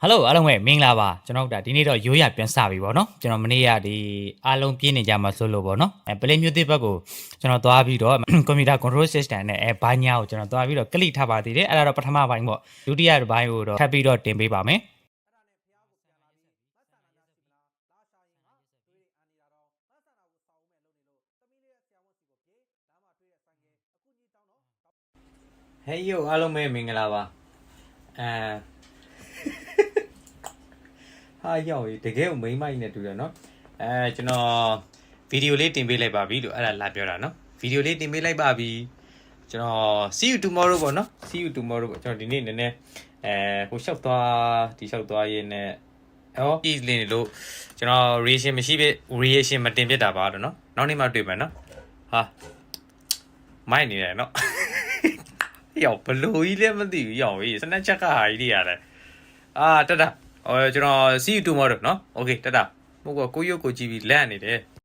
Hello အားလုံးပဲမင်္ဂလာပါကျွန်တော်တို့ဒီနေ့တော့ရိုးရပြန်စပြီပေါ့နော်ကျွန်တော်မနေ့ကဒီအားလုံးပြင်းနေကြမှာဆိုလို့ပေါ့နော်play မျိုးသစ်ဘက်ကိုကျွန်တော်သွားပြီးတော့ computer control system နဲ့ဘာညာကိုကျွန်တော်သွားပြီးတော့ကလစ်ထားပါသေးတယ်အဲ့ဒါတော့ပထမပိုင်းပေါ့ဒုတိယပိုင်းကိုတော့ထပ်ပြီးတော့တင်ပေးပါမယ်ဟေးယိုအားလုံးပဲမင်္ဂလာပါဟာရောက်ပြီတကယ်ကိုမိမ့်မိုက်နဲ့တူတယ်နော်ကျွန်တော်ဗီဒီယိုလေးတင်ပေးလိုက်ပါပြီလို့အဲ့ဒါလာပြောတာနော်ဗီဒီယိုလေးတင်ပေးလိုက်ပါပြီကျွန်တော် see you tomorrow ပေါ့နော် see you tomorrow ပေါ့ကျွန်တော်ဒီနေ့နည်းနည်းဟိုလျှောက်သွားရင်းနဲ့please လေးလို့ကျွန်တော် reaction မရှိပဲ reaction မတင်ပြတာပါတော့နော်နောက်နေ့မှတွေ့မယ်နော်ဟာမိုက်နေတယ်နော်ရောက်ဘလို့ကြီးလည်းမသိဘူးရောက်ပြီစနက်ချက်ကဟာကြီးတွေရတယ်တတကျွန်တော် see you tomorrow နော် okay တတကိုရုပ်ကိုကြည့်ပြီးလက်နေတယ်